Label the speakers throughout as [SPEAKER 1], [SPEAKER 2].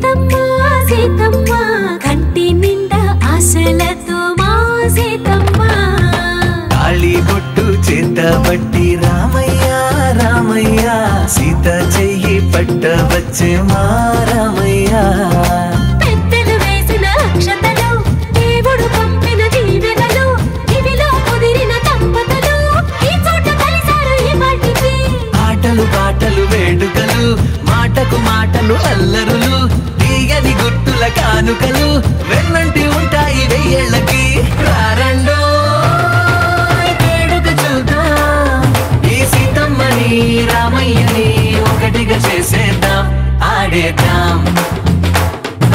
[SPEAKER 1] సీతమ్మ సీతమ్మ కంటి నిండా ఆశలతో మా సీతమ్మ
[SPEAKER 2] తాళి బొట్టు చేతబట్టి రామయ్య రామయ్య సీత చెయ్యి పట్టవచ్చే మా రామయ్య
[SPEAKER 1] పెద్దలు వేసిన అక్షతలు దేవుడు పంపిన దీవెనలు ఇవిలో కుదిరిన దంపతులు ఈ చోట కలిసారు ఈ వాటికి
[SPEAKER 2] ఆటలు పాటలు వేడుకలు మాటకు మాటలు అల్లరులు తీయని గుర్తుల కానుకలు వెన్నంటి ఉంటాయి వెయ్యేళ్ళకి రారండో వేడుక చూద్దాం ఈ సీతమ్మని రామయ్యని ఒకటిగా చేసేద్దాం ఆడేద్దాం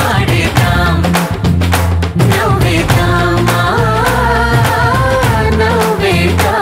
[SPEAKER 2] ఆడేద్దాం
[SPEAKER 1] నవ్వేద్దాం నవ్వేద్దాం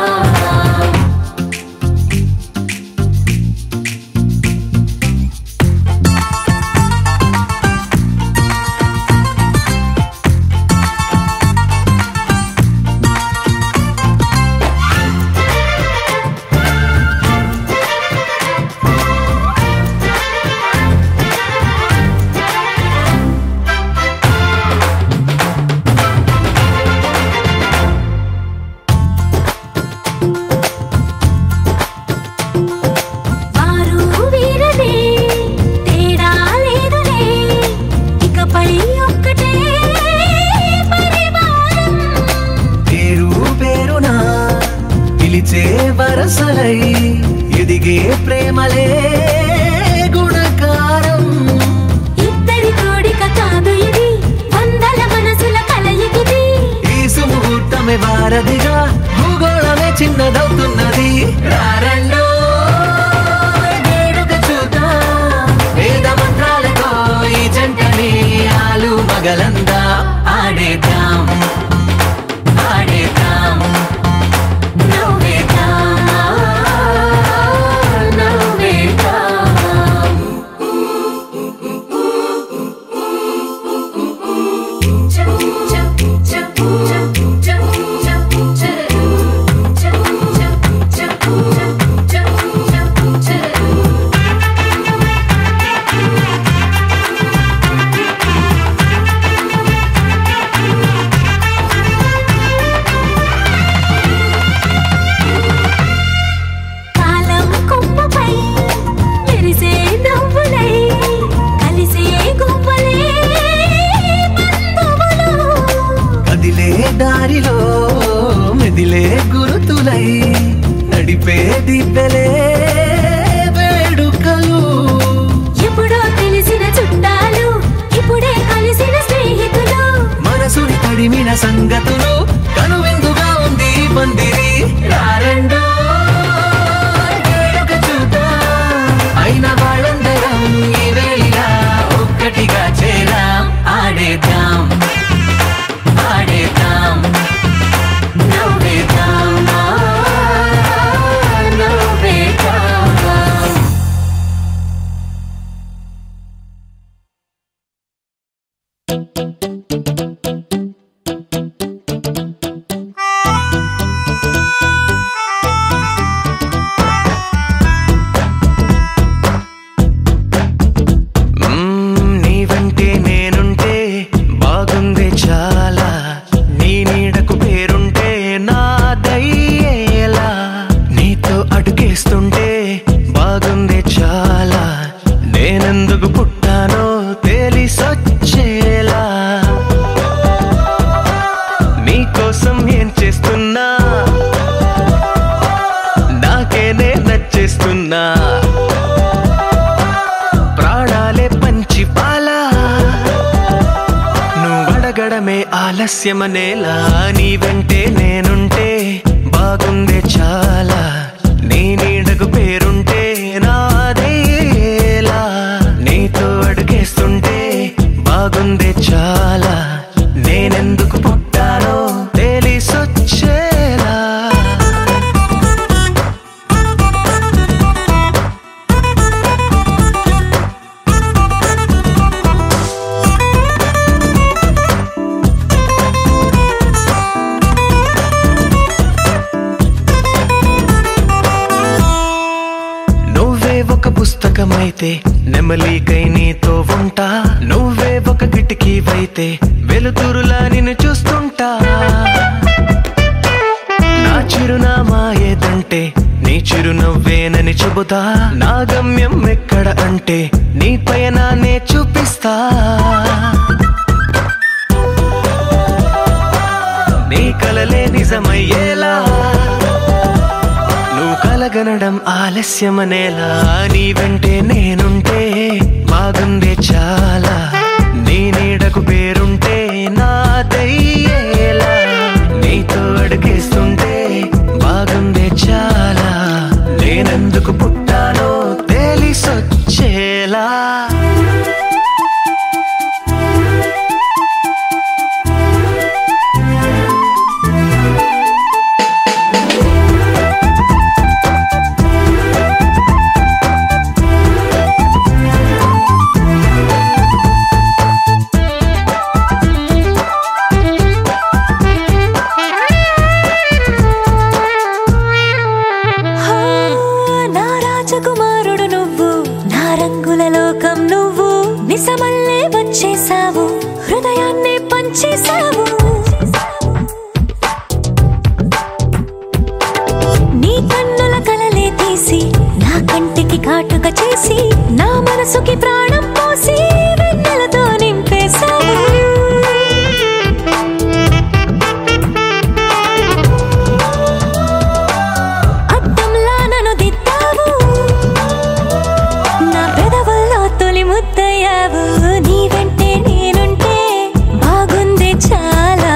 [SPEAKER 2] వరసలై ఎదిగే ప్రేమలే గుణకారం
[SPEAKER 1] ఇద్దరి కోడిక కాదు ఇది వందల మనసుల కలయికిది
[SPEAKER 2] ఈ సుముహూర్తమే వారధిగా భూగోళమే చిన్నదవుతున్నది రారండో వేడుక చూద్దాం వేద మంత్రాలతో ఈ జంటని ఆలు మగలందా ఆడేద్దాం ఆడేద్దాం దారిలో మెదిలే గురుతులై నడిపే దివ్వెలే వేడుకలు
[SPEAKER 1] ఎప్పుడో తెలిసిన చుట్టాలు ఇప్పుడే కలిసిన స్నేహితులు
[SPEAKER 2] మనసుని తడిమిన సంగతులు కనువిందుగా ఉంది పందిరి రారండో వేడుక చూద్దాం అయిన వాళ్ళందరం ఈ వేళ ఒక్కటిగా చేరాం ఆడేద్దాం ఆడేద్దాం నవ్వేద్దాం నవ్వేద్దాం నీవంటే నేనుంటే బాగుందే చాలా నీ నీడకు పేరుంటే నాదయ్యేలా నీతో అడుగేస్తుంటే బాగుందే చాలా నేనెందుకు పుట్టానో తెలిసొచ్చేలా నీకోసం ఏం చేస్తున్నా నాకేనే నచ్చేస్తున్నా ప్రాణాలే పంచి పాలా నువ్వడగడమే ఆలస్యమనేలా నీ వెంటే నేనుంటే బాగుందే చాలా నీ నీడకు పేరుంటే నాదేలా నీతో అడుగేస్తుంటే బాగుందే చాలా నేనెందుకు పుట్టానో తెలిసొచ్చేలా పుస్తకమైతే నెమలికై నీతో ఉంటా, నువ్వే ఒక కిటికీవైతే వెలుతురులా నిన్ను చూస్తుంటా. నా చిరునామా ఏదంటే నీ చిరునవ్వేనని చెబుతా, నా గమ్యం ఎక్కడ అంటే నీ పయనాన్నే చూపిస్తా. నీ కలలే నిజమయ్యేలా నువ్వు కలగనడం ఆలస్యమనేలా, నీ వెంటే నేనుంటే బాగుందే చాలా, నీ నీడకు పేరుంటే నాదయ్యేలా, నీతో అడుగేస్తుంటే బాగుందే చాలా, నేనెందుకు పుట్టానో తెలిసొచ్చేలా.
[SPEAKER 1] కుమారుడు నువ్వు, నా రంగుల లోకం నువ్వు, నిజమల్లే వచ్చేసావు, హృదయాన్ని పంచేసావు. నీ కన్నుల కలలే తీసి నా కంటికి కాటుక చేసి, నా మనసుకి ప్రాణం పోసి వెన్నెలతో నింపేసావు. నీ వెంటే నేనుంటే బాగుందే చాలా,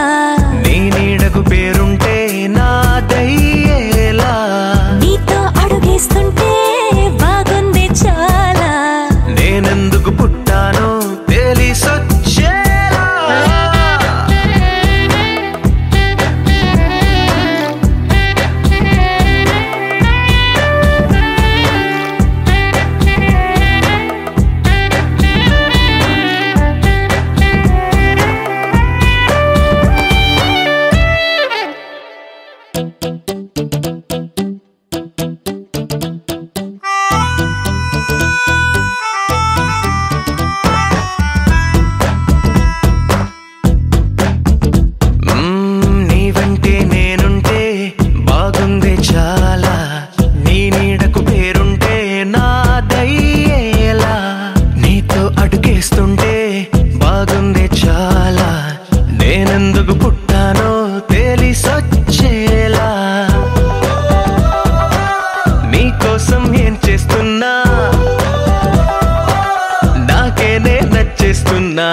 [SPEAKER 2] నీ నీడకు పేరుంటే నాదయ్యేలా,
[SPEAKER 1] నీతో అడుగేస్తుంటే బాగుందే చాలా,
[SPEAKER 2] నేనెందుకు పుట్టానో తెలిసొచ్చేలా. నీ వెంటే నేనుంటే బాగుందే చాలా, నీ నీడకు పేరుంటే నాదయ్యేలా, నీతో అడుగేస్తుంటే బాగుందే చాలా, నేనెందుకు పుట్టానో తెలిసొచ్చేలా. నీకోసం ఏం చేస్తున్నా నాకేనే నచ్చేస్తున్నా,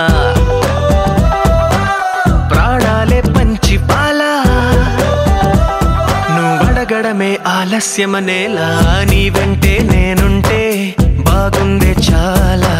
[SPEAKER 2] ప్రాణాలే పంచి పాలా నువ్వడగడమే ఆలస్యమనేలా, నీ వెంటే నేనుంటే బాగుందే చాలా,